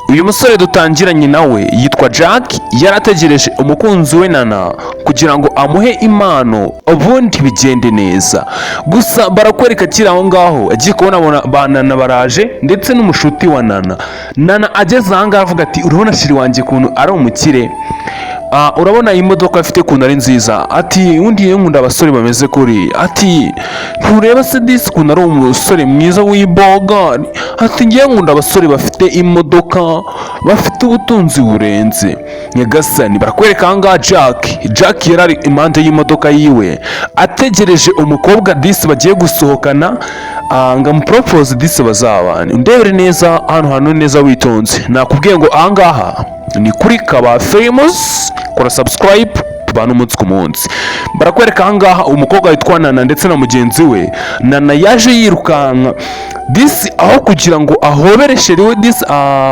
uyu musore dutangiranye nawe yitwa Jack, yarategereje umukunzi we Nana kugira ngo amuhe impano ubundi bigende neza. Gusa barakwereka kiri aho ngaho agiye kubona ba Nana baraje ndetse n'umushuti wa Nana. Nana ageze aha ngaha avuga ati urabona shiri wanjye kuntu ari umukire, urabona iyi modoka afite kuntu ari nziza, ati undi yewe nkunda abasore bameze kuri, ati ntureba se disi kuntu ari umusore mwiza w'ibogari, ati ngewe nkunda abasore bafite imodoka bafite ubutunzi burenze. Nyagasani barakwereka aha ngaha Jack yari impande y'imodoka yiwe ategereje umukobwa disi bagiye gusohokana ngo amupropose disi bazabane. Undebere neza hano hantu neza witonze, nakubwiye ngo aha ngaha ni kuri Kaba Famous, kora subscribe tubana umunsi ku munsi. Barakwereka aha ngaha umukobwa witwa Nana ndetse na mugenzi we. Nana yaje yirukanka disi aho kugira ngo ahobere sheri we disi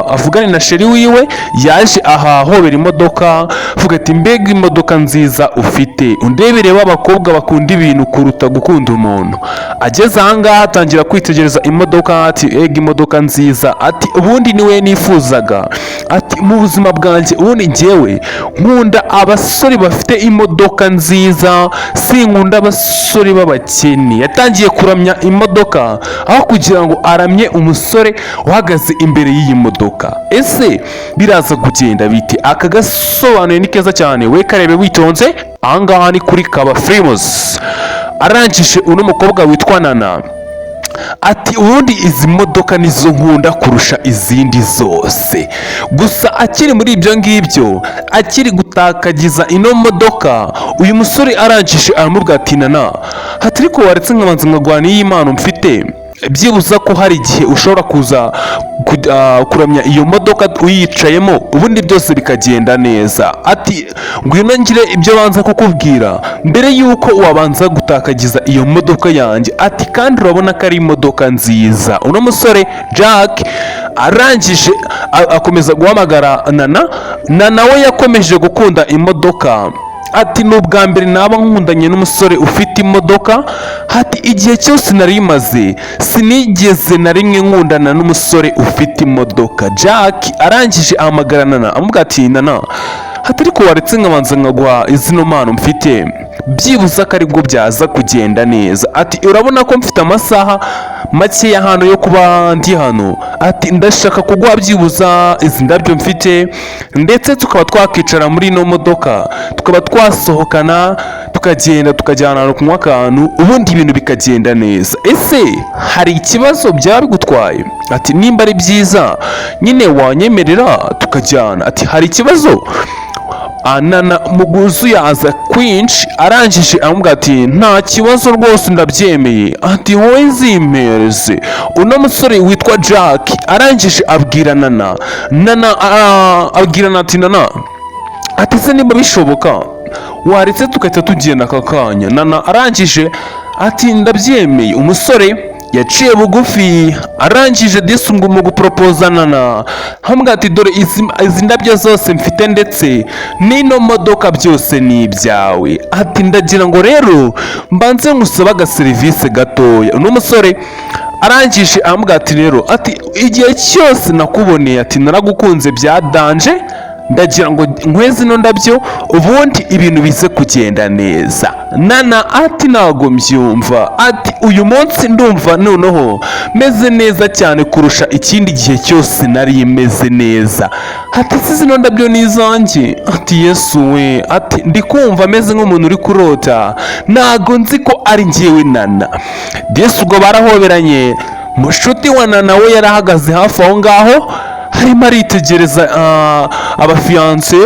avugane na sheri wiwe, yaje ahahobera imodoka avuga ati mbega imodoka nziza ufite, undebere b'abakobwa bakunda ibintu kuruta gukunda umuntu. Ageze aha ngaha atangira kwitegereza imodoka, ati ega imodoka nziza, ati ubundi niwe nifuzaga, ati mu buzima bwanjye ubundi njyewe nkunda abasore bafite imodoka nziza, sinkunda abasore b'abakene. Yatangiye kuramya imodoka aho kugira ngo aramye umusore uhagaze imbere y'iyi modoka. Ese biraza kugenda bite? Aka gasobanuye ni keza cyane, we karebe witonze. Aha ngaha ni kuri Kaba Famous. Arangije uno mukobwa witwa Nana ati ubundi izi modoka nizo nkunda kurusha izindi zose. Gusa akiri muri ibyo ngibyo, akiri gutakagiza ino modoka, uyu musore arangije aramubwira ati Nana, ati ariko waretse nkabanza nkagwana iyi mpano mfite, byibuza ko hari igihe ushobora kuza kuramya iyo modoka uyicayemo ubundi byose bikagenda neza. Ati ngwino ngire ibyo banza kukubwira mbere yuko wabanza gutakagiza iyo modoka yanjye. Ati kandi urabona ko ari imodoka nziza. Uno musore Jack arangije akomeza guhamagara Nana we yakomeje gukunda imodoka. Ati n'ubwa mbere naba nkundanye n'umusore ufite imodoka, ati igihe cyose nari maze sinigeze na rimwe nkundana n'umusore ufite imodoka. Jack arangije ahamagara Nana amubwira ati Nana, ati ariko waretse nkabanza nkaguha izino mpano mfite, byibuza ko aribwo byaza kugenda neza. Ati urabona ko mfite amasaha makeya hano yo kuba ndi hano, ati ndashaka kuguha byibuza izi ndabyo mfite, ndetse tukaba twakicara muri ino modoka tukaba twasohokana tukagenda tukajyana kunywa akantu ubundi ibintu bikagenda neza. Ese hari ikibazo byaba bigutwaye? Ati nimba ari byiza nyine wanyemerera tukajyana. Ati hari ikibazo? Nana muguzu yaza kwinshi arangije amubwira ati nta kibazo rwose ndabyemeye. Ati wowe zimereze. Uno musore witwa Jack arangije abwira Nana abwira Nana ati Nana, ati se niba bishoboka waretse tugahita tugenda aka kanya. Nana arangije ati ndabyemeye. Umusore yaciye bugufi arangije disi ngo mu guporopoza Nana hamwe ati dore izi ndabyo zose mfite ndetse n'ino modoka byose ni ibyawe. Ati ndagira ngo rero mbanze nkusaba agaserivisi gatoya. uno musore arangije amubwira ati rero, ati igihe cyose nakuboneye, ati naragukunze bya danje, ndagira ngo nkweze ino ndabyo ubundi ibintu bize kugenda neza. Nana ati ntago mbyumva, ati uyu munsi ndumva noneho meze neza cyane kurusha ikindi gihe cyose nari meze neza. Ati si zino ndabyo ni izanjye? Ati Yesu we, ati ndi kumva meze nk'umuntu uri kurota, ntago nzi ko ari njyewe Nana. Yesu ubwo barahoberanye, mushuti wa Nana we yarahagaze hafi aho ngaho harimo aritegereza abafiyanse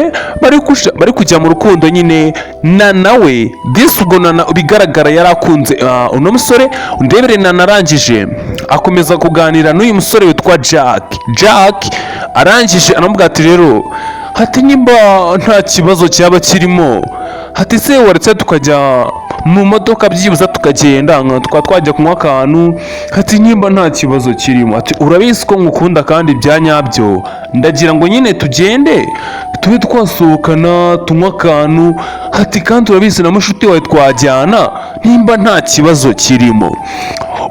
bari kujya mu rukundo nyine. Nana we disi ubwo Nana bigaragara yari akunze uno musore. Undebere Nana arangije akomeza kuganira n'uyu musore witwa Jack arangije aramubwira ati rero, ati nimba nta kibazo cyaba kirimo, ati se waretse tukajya mu modoka byibuza tukagenda tukaba twajya kunywa akantu, ati nimba nta kibazo kirimo. Ati urabizi ko ngukunda kandi bya nyabyo, ndagira ngo nyine tugende tube twasohokana tunywa akantu, ati kandi urabizi na mushuti wawe twajyana nimba nta kibazo kirimo.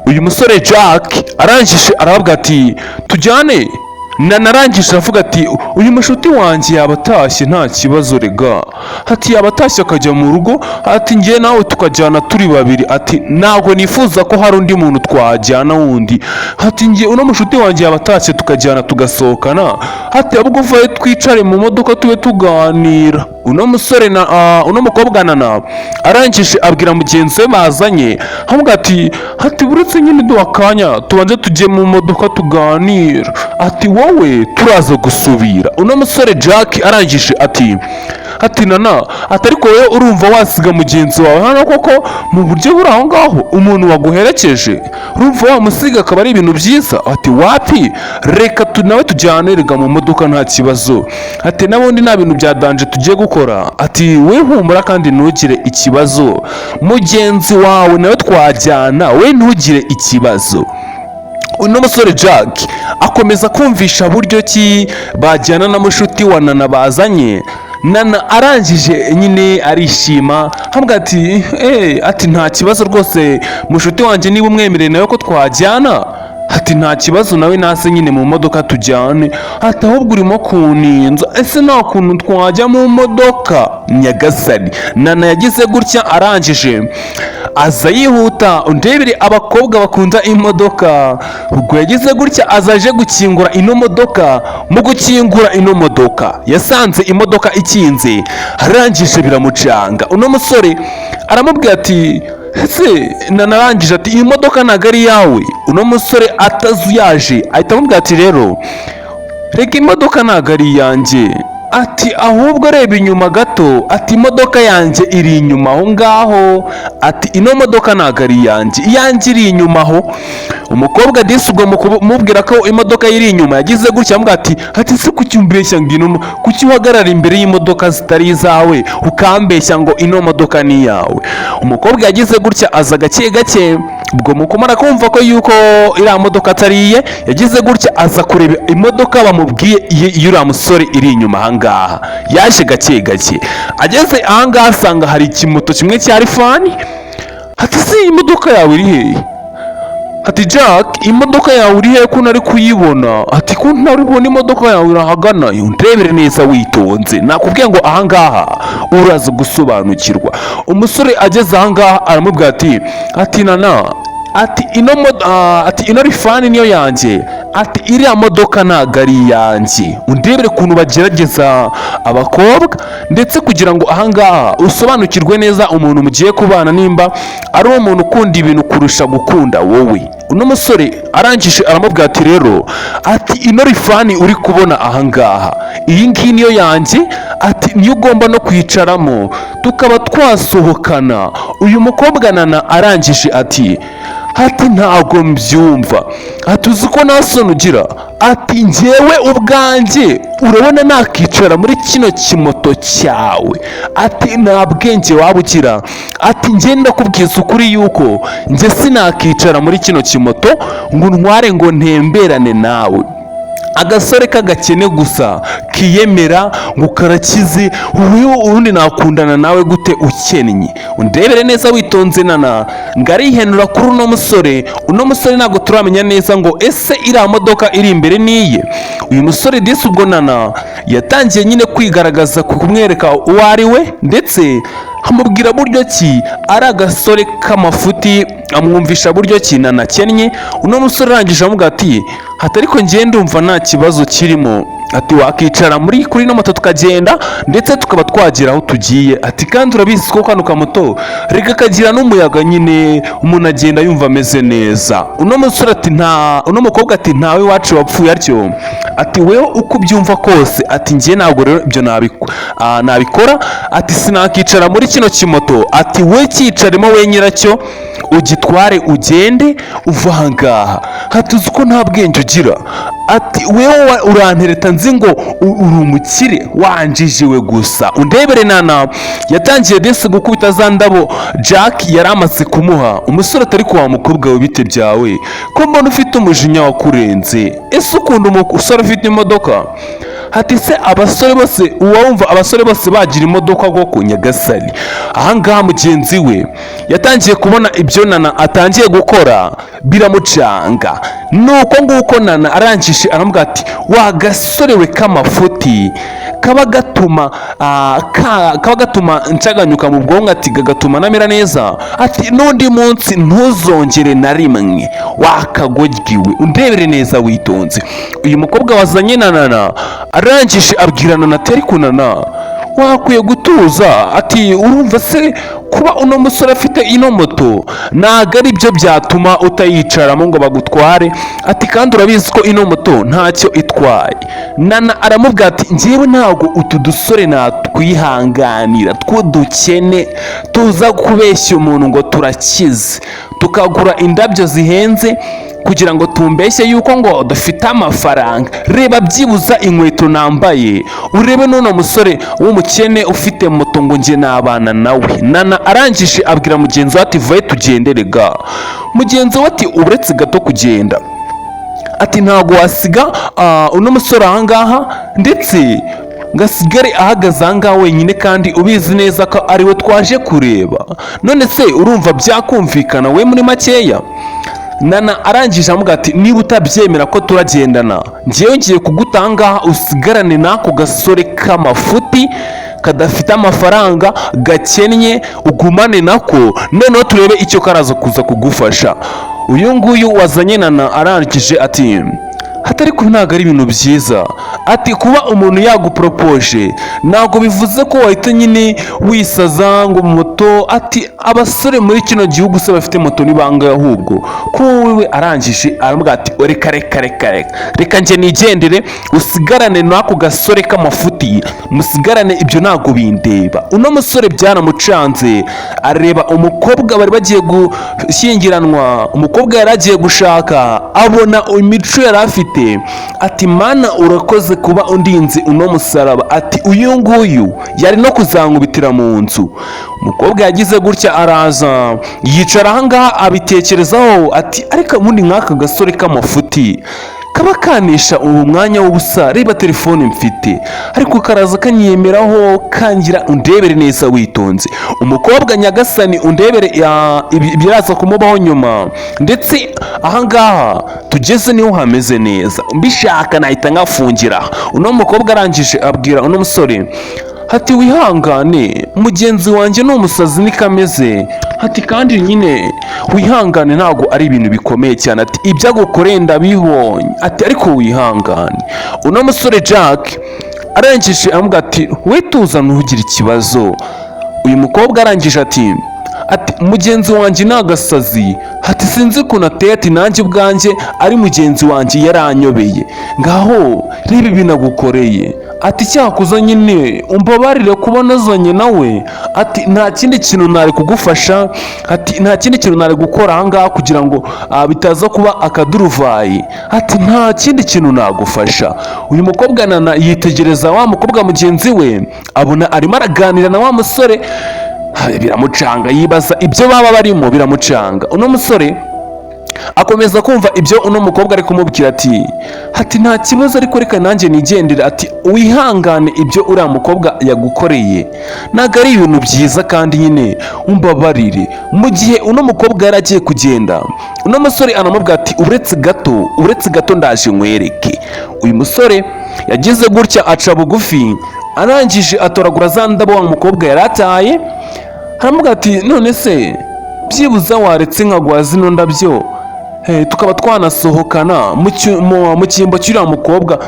Uyu musore Jack arangije arababwira ati tujyane. narangije avuga ati uyu mushuti wanjye yaba atashye nta kibazo rega, ati yaba atashye akajya mu rugo, ati njye nawe tukajyana turi babiri, ati ntabwo nifuza ko hari undi muntu twajyana wundi, ati njye uno mushuti wanjye yaba atashye tukajyana tugasohokana, ati ahubwo uvaye twicare mu modoka tube tuganira. Uno musore na uno mukobwa Nana arangije abwira mugenzi we bazanye, hamwe ati buretse nyine duha akanya tubanze tujye mu modoka tuganira, ati wowe turaza gusubira. Uno musore Jack arangije ati Nana, ati ariko wowe urumva wasiga mugenzi wawe hano koko mu buryo buri aho ngaho, umuntu waguherekeje urumva wamusiga akaba ari ibintu byiza? Ati wapi, reka nawe tujyane rega mu modoka nta kibazo, ati nabundi nta bintu bya danje tugiye gukora, ati we humura kandi ntugire ikibazo, mugenzi wawe nawe twajyana we ntugire ikibazo. Uno musore Jack akomeza kumvisha buryo ki bajyana na mushuti wa Nana bazanye. Nana arangije nyine arishima, hamwe ati nta kibazo rwose mushuti wanjye niba umwemereye nawe ko twajyana, ati nta kibazo nawe nase nyine mu modoka tujyane, ati ahubwo urimo kuninza, ese nta kuntu twajya mu modoka nyagasani. Nana yagize gutya arangije aza yihuta, undebere abakobwa bakunda imodoka, ubwo yagize gutya azaje gukingura ino modoka. Mu gukingura ino modoka yasanze imodoka ikinze, arangije biramucanga. Uno musore aramubwira ati ese nanarangije ati iyi modoka ntabwo ari iyawe. Uno musore atazuyaje ahita amubwira ati rero reka imodoka ntabwo ari iyanjye, ati ahubwo reba inyuma gato, ati imodoka yanjye iri inyuma aho ngaho, ati ino modoka ntabwo ari iyanjye iri inyuma aho. Umukobwa disi ubwo mubwira ko imodoka iri inyuma yagize gutya amubwira ati se kuki umbeshya ngo ino, kuki uhagarara imbere y'imodoka zitari izawe ukambeshya ngo ino modoka ni iyawe? Umukobwa yagize gutya aza gake gake, ubwo mukumara kumva ko yuko iriya modoka atari iye, yagize gutya aza kureba imodoka bamubwiye y'uriya musore iri inyuma ahangaha. Yaje gake gake, ageze ahangaha asanga hari ikimoto kimwe cya rifani. Ati se iyi modoka yawe iri hehe? Ati Jack, imodoka yawe uri hehe ko ntari kuyibona? Ati ko ntari kubona imodoka yawe irahagana, ndebere neza witonze, nakubwiye ngo ahangaha uraza gusobanukirwa. Umusore ageze ahangaha aramubwira ati Nana, ati ino rifani niyo yanjye, ati iriya modoka ntabwo ari iyanjye. Undebere ukuntu bagerageza abakobwa, ndetse kugira ngo ahangaha usobanukirwe neza umuntu mugiye kubana nimba ari umuntu ukunda ibintu kurusha gukunda wowe. Uno musore arangije aramubwira ati rero, ati ino rifani uri kubona ahangaha iyi ngiyi niyo yanjye, ati niyo ugomba no kwicaramo tukaba twasohokana. Uyu mukobwa Nana arangije ati ntago mbyumva, ati uzi ko nta soni ugira, ati njyewe ubwanjye urabona nakicara muri kino kimoto cyawe, ati nta bwenge waba ugira, ati njye ndakubwiza ukuri yuko njye sinakicara muri kino kimoto ngo ntware ngo ntemberane nawe. Agasore k'agakene gusa kiyemera ngo karakize, wowe urundi nakundana nawe gute ukennye? Undebere neza witonze Nana ngarihenura kuri uno musore. Uno musore ntabwo turamenya neza ngo ese iriya modoka iri imbere niye. Uyu musore disi ubwo Nana yatangiye nyine kwigaragaza kumwereka uwo ari we, ndetse amubwira buryo ki ari agasore k'amafuti, amwumvisha buryo ki Nana akennye. Uno musore arangije amubwira ati ariko njye ndumva nta kibazo kirimo, ati wakicara kuri ino moto tukagenda ndetse tukaba twagera aho tugiye, ati kandi urabizi ko kano kamoto reka kagira n'umuyaga nyine umuntu agenda yumva ameze neza. Uno musore uno mukobwa ati ntawe wacu wapfuye atyo, ati wewe uko ubyumva kose, ati njye ntabwo rero ibyo nabikora, ati sinakicara muri kino kimoto, ati we cyicaremo we nyiracyo ugitware ugende uva ahangaha, ati uzi ko nta bwenge ugira, ati wewe urantereta nzi ngo uri umukire wanjijiwe gusa. Undebere Nana yatangiye desi gukubita za ndabo Jack yari amaze kumuha. Umusore atari kwa mukobwa we bite byawe ko mbona ufite umujinya wakurenze, ese ukunda umusore ufite imodoka? ati se abasore bose uwumva abasore bose bagira imodoka koko nyagasani. Ahangaha mugenzi we yatangiye kubona ibyo Nana atangiye gukora biramucanga, nuko nguko Nana arangije aramubwira ati wa gasore we k'amafuti kaba gatuma ncaganyuka mu bwonko, ati gagatuma namera neza, ati n'undi munsi ntuzongere na rimwe wakagoryiwe undebere neza witonze. Uyu mukobwa wazanye na Nana arangije abwira Nana ati ariko Nana wakwiye gutuza, ati urumva se kuba uno musore afite ino moto ntago ari byo byatuma utayicaramo ngo bagutware, ati kandi urabizi ko ino moto ntacyo itwaye. Nana aramubwira ati njyewe ntabwo utu dusore natwihanganira tw'udukene tuza kubeshya umuntu ngo turakize tukagura indabyo zihenze kugira ngo tumbeshye yuko ngo dufite amafaranga. Reba byibuza inkweto nambaye, urebe n'uno musore w'umukene ufite moto ngo njye nabana nawe. Nana arangije abwira mugenzi we ati vaye tugendere ga. Mugenzi we ati uretse gato kugenda, ati ntabwo wasiga uno musore ahangaha ndetse ngasigare ahagaze ahangaha wenyine kandi ubizi neza ko ariwe twaje kureba, none se urumva byakumvikana we muri makeya? Nana arangije amuga ati niba utabyemera ko turagendana njyewe ngiye kugutangaha usigarane n'ako gasore k'amafuti kadafite amafaranga gakennye, ugumane nako noneho turebe icyo karaza kuza kugufasha. Uyu nguyu wazanye Nana arangije ati hatari ko ntabwo ari ibintu byiza, ati kuba umuntu yaguporopoje ntabwo bivuze ko wahita nyine wisaza ngo moto, ati abasore muri kino gihugu se bafite moto ni bangahe ahubwo ko wowe? Arangije aramubwira ati reka njye nigendere usigarane n'ako gasore k'amafuti musigarane ibyo ntabwo bindeba. Uno musore byaramucanze, areba umukobwa bari bagiye gushyingiranwa, umukobwa yari agiye gushaka abona imico yari afite, ati mana urakoze kuba undinze uno musaraba, ati uyu nguyu yari no kuzankubitira mu nzu. Umukobwa yagize gutya araza yicara ahangaha abitekerezaho, ati ariko ubundi nk'aka gasore k'amafuti kaba kanisha ubu mwanya w'ubusa, reba telefone mfite ariko karaza kanyiyemeraho kangira undebere neza witonze. Umukobwa nyagasani undebere ibiraza kumubaho nyuma, ndetse ahangaha tugeze niho hameze neza, mbishaka nahita nkafungira. Uno mukobwa arangije abwira uno musore ati wihangane mugenzi wanjye ni umusazi niko ameze, ati kandi nyine wihangane ntabwo ari ibintu bikomeye cyane, ati ibyo agukoreye ndabibonye, ati ariko wihangane. uno musore Jack arangije amuga ati we tuza ntugire ikibazo. Uyu mukobwa arangije ati mugenzi wanjye ni agasazi, ati sinzi ukuntu ateye, ati nanjye ubwanjye ari mugenzi wanjye yaranyobeye, ngaho reba ibintu agukoreye, ati cyakuza nyine umbabarire kuba nazanye nawe, ati nta kindi kintu nari kugufasha, ati nta kindi kintu nari gukora ahangaha kugira ngo bitaza kuba akaduruvayi, ati nta kindi kintu nagufasha. Uyu mukobwa Nana yitegereza wa mukobwa mugenzi we abona arimo araganira na wa musore, biramucanga, yibaza ibyo baba barimo biramucanga. Uno musore akomeza kumva ibyo uno mukobwa ari kumubwira, ati nta kibazo ariko reka nanjye nigendera, ati wihangane ibyo uriya mukobwa yagukoreye ntabwo ari ibintu byiza kandi nyine umbabarire. Mu gihe uno mukobwa yari agiye kugenda, uno musore anamubwira ati uretse gato ndaje nkwereke. Uyu musore yagize gutya aca bugufi, arangije atoragura za ndabo wa mukobwa yari ataye, aramubwira ati none se byibuza waretse nkaguha zino ndabyo tukaba twanasohokana mu cyimbo cy'uriya mukobwa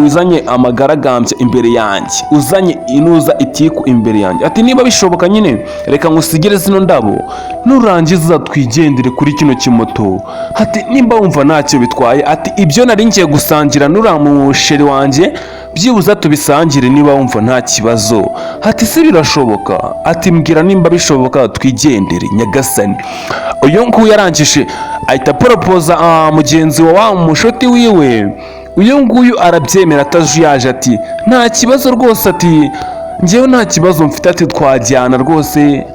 uzanye amagaragambya imbere yanjye, uzanye inuza itiku imbere yanjye, ati niba bishoboka nyine reka ngusigire zino ndabo nurangiza twigendere kuri kino kimoto, ati nimba wumva ntacyo bitwaye, ati ibyo nari ngiye gusangira n'uriya musheri wanjye byibuza tubisangire niba wumva nta kibazo, ati se birashoboka, ati mbwira nimba bishoboka twigendere nyagasani. uyu nguyu yarangije ahita poropoza mugenzi wa mushuti wiwe, uyu nguyu arabyemera atajuyaje, ati nta kibazo rwose, ati njyewe nta kibazo mfite, ati twajyana rwose,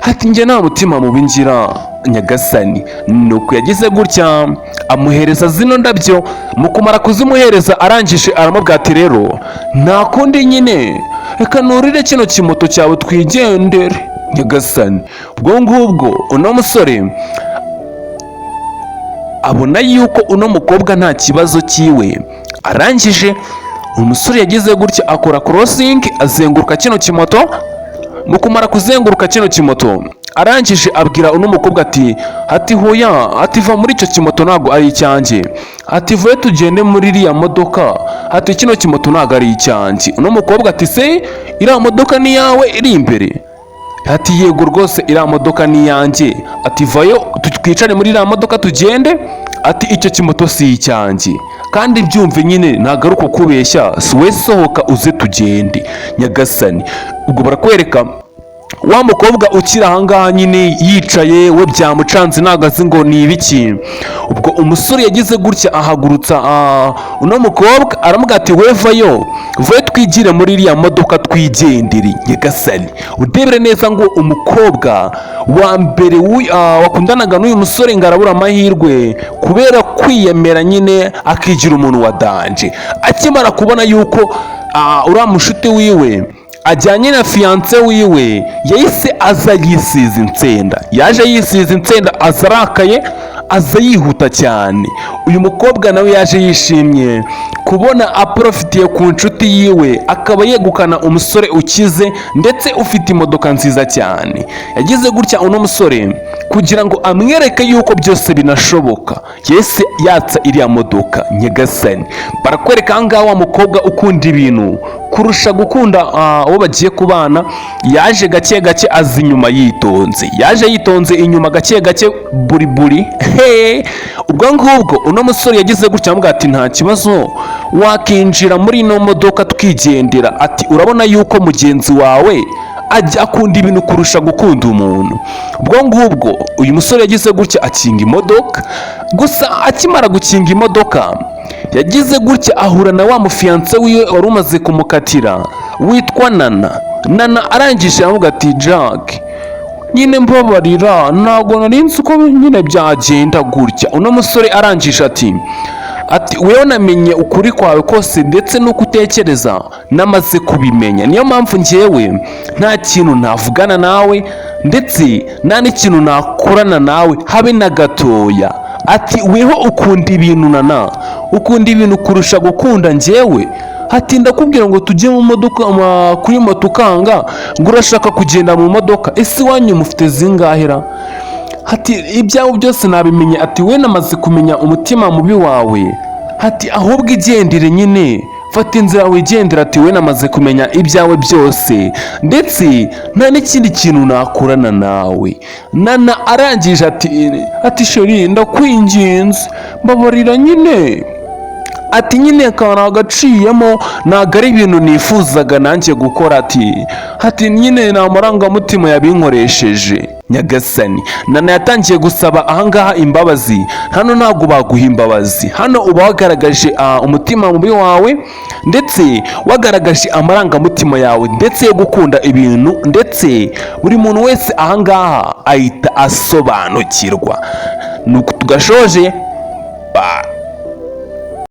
ati njye nta mutima mubi ngira, nyagasani. Nuko yagize gutya amuhereza zino ndabyo, mu kumara kuzimuhereza arangije aramubwira ati rero nta kundi nyine reka nurire kino kimoto cyawe twigendere nyagasani. Ubwo ngubwo uno musore abona yuko uno mukobwa nta kibazo cyiwe, arangije umusore yagize gutya akora crossing azenguruka kino kimoto. Mu kumara kuzenguruka kino kimoto arangije abwira uno mukobwa ati hoya, ati va muri icyo kimoto ntabwo ari icyanjye, ati vuye tugende muri iriya modoka, ati kino kimoto ntabwo ari icyanjye. Uno mukobwa ati se iriya modoka ni yawe iri imbere? Ati yego rwose iriya modoka ni iyanjye, ati vayo twicare muri iriya modoka tugende, ati icyo kimoto si icyanjye kandi byumve nyine ntabwo ari uko kubeshya, si we sohoka uze tugende nyagasani. Ubwo barakwereka wa mukobwa ukiri ahangaha nyine yicaye, we byamucanze ntabwo azi ngo ni ibiki. Ubwo umusore yagize gutya ahagurutsa uno mukobwa aramubwira ati we vayo, vuye twigire muri iriya modoka twigendere nyagasani. Udebere neza ngo umukobwa wa mbere wakundanaga n'uyu musore ngo arabura amahirwe kubera kwiyemera nyine akigira umuntu wa danje. Akimara kubona yuko uriya mushuti wiwe ajyanye na fiyanse wiwe, yahise aza yisize insenda, yaje yisize insenda, aza arakaye, aza yihuta cyane. Uyu mukobwa nawe yaje yishimye kubona aprofitiye ku nshuti yiwe, akaba yegukana umusore ukize ndetse ufite imodoka nziza cyane. Yagize gutya uno musore kugira ngo amwereke yuko byose binashoboka, yese yatsa iriya modoka nyagasani. Barakwereka ahangaha wa mukobwa ukunda ibintu kurusha gukunda uwo bagiye kubana, yaje gake gake aza inyuma yitonze, yaje yitonze inyuma gake gake buri ubwo ngubwo uno musore yagize gutya amubwira ati nta kibazo wakinjira muri ino modoka twigendera, ati urabona yuko mugenzi wawe ajya akunda ibintu kurusha gukunda umuntu. Ubwo ngubwo uyu musore yagize gutya akinga imodoka, gusa akimara gukinga imodoka yagize gutya ahura na wa mufiyanse wiwe wari umaze kumukatira witwa Nana. Arangije aramubwira ati Jack nyine mbabarira ntabwo nari nzi uko nyine byagenda gutya. Uno musore arangije ati wewe namenye ukuri kwawe kose ndetse n'uko utekereza namaze kubimenya, niyo mpamvu njyewe nta kintu navugana nawe ndetse nta n'ikintu nakorana nawe habe na gatoya. Ati weho ukunda ibintu Nana, ukunda ibintu kurusha gukunda njyewe. Ati ndakubwira ngo tujye mu modoka kuri moto ukanga ngo urashaka kugenda mu modoka, ese iwanyu mufite zingahera? Ati ibyawe byose nabimenye, ati we namaze kumenya umutima mubi wawe, ati ahubwo igendere nyine fata inzira wigendera, ati we namaze kumenya ibyawe byose ndetse nta n'ikindi kintu nakorana nawe. Nana arangije ati sheri ndakwinginze mbabarira nyine, ati nyine akantu agaciyemo ntabwo ari ibintu nifuzaga nanjye gukora, ati nyine nta marangamutima yabinkoresheje nyagasani. Nana yatangiye gusaba ahangaha imbabazi, hano ntabwo baguha imbabazi, hano uba wagaragaje umutima mubi wawe ndetse wagaragaje amarangamutima yawe ndetse yo gukunda ibintu, ndetse buri muntu wese ahangaha ahita asobanukirwa. Nuko tugashoje.